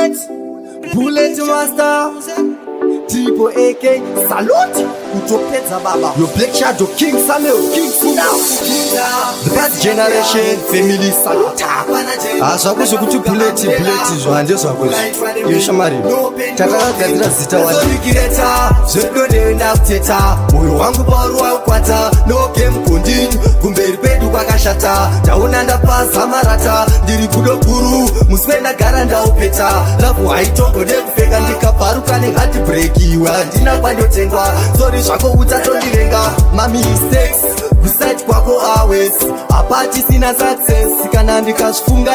Bullet master, Tipo AK, salute. Utopeza baba, your Black Shadow King Samuel, King Now. The past generation, family salute. Aswakuzi kuti bullet zvande zvakuzi iyo shamari takagadzira zita wazorikireta zvedonoenda kuteta moyo wangu paruwa ukwata no game kundini kumberi pedu kwakashata taona ndapaza marata ndiri kudo guru muswe ndagara ndaupeta lavu haitongode kupfeka ndikabvaruka nehati brekiwa handina kwandotengwa sori zvako utatondirenga mamistakes kusite kwako always hapati sina success kana ndikazvifunga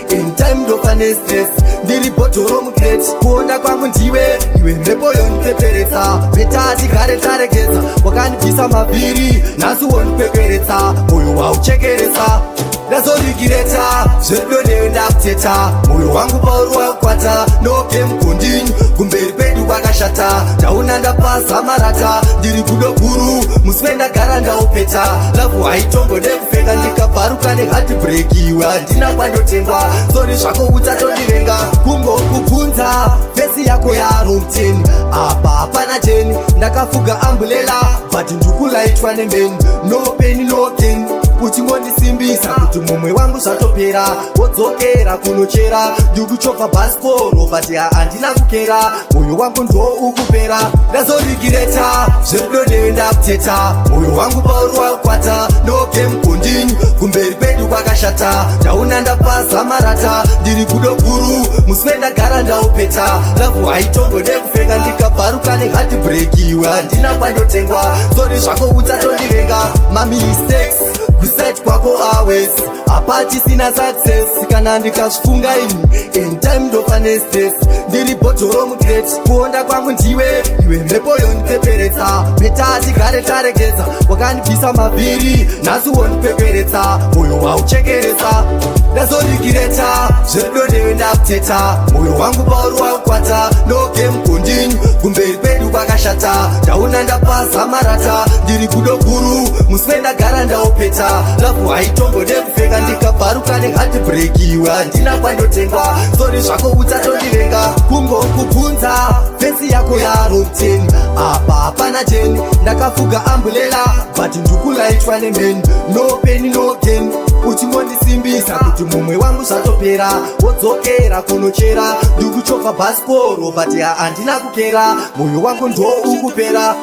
in time ndofane stress ndiri bhodhoro mukreti kuonda kwangu ndiwe iwe mhepo yonipeperetsa beta tigare taregedza wakandibvisa mavhiri nhasi wonipeperetsa moyo wauchekeresa ndazorigireta zvedo neenda kuteta moyo wangu pauruwa kukwata no game kundini kumberi pedu kwakashata ndaona ndapaza marata ndiri kudo guru muswe ndagara ndaupeta lavu haitombode kupfeka ndikabvaruka nehati brekiwa handina kwandotengwa sori zvako utatondirenga kungokubvunza fesi yako yaromteni apa hapana jeni ndakafuga ambulela but ndikulaitwa nemeni no peni no gain uchingondisimbisa kuti mumwe wangu zvatopera wodzokera kunochera ndikuchovha bhasikoro but handina kukera moyo wangu ndo ukupera ndazorigireta zvedo neenda kuteta moyo wangu pauruwa kukwata no game kundini kumberi pedu kwakashata ndaona ndapaza marata ndiri kudo guru muswe ndagara ndaupeta lavu haitombode kupfeka ndikabvaruka nehati brekiwa handina kwandotengwa sori zvako utatondirenga mamistakes kusite kwako always hapati sina success kana ndikazvifunga in time ndofane stress ndiri bhodhoro mukreti kuonda kwangu ndiwe iwe mhepo yonipeperetsa beta tigare taregedza wakandibvisa mavhiri nhasi wonipeperetsa moyo wauchekeresa ndazorigireta zvedo neenda kuteta moyo wangu pauruwa kukwata no game kundini kumberi pedu kwakashata ndaona ndapaza marata ndiri kudo guru muswe ndagara ndaupeta lavu haitombode kupfeka ndikabvaruka nehati brekiwa handina kwandotengwa sori zvako utatondirenga kungokubvunza fesi yako yaromteni apa hapana jeni ndakafuga ambulela but ndikulaitwa nemeni no peni no gain uchingondisimbisa kuti mumwe wangu zvatopera wodzokera kunochera ndikuchovha bhasikoro but handina kukera moyo wangu ndo ukupera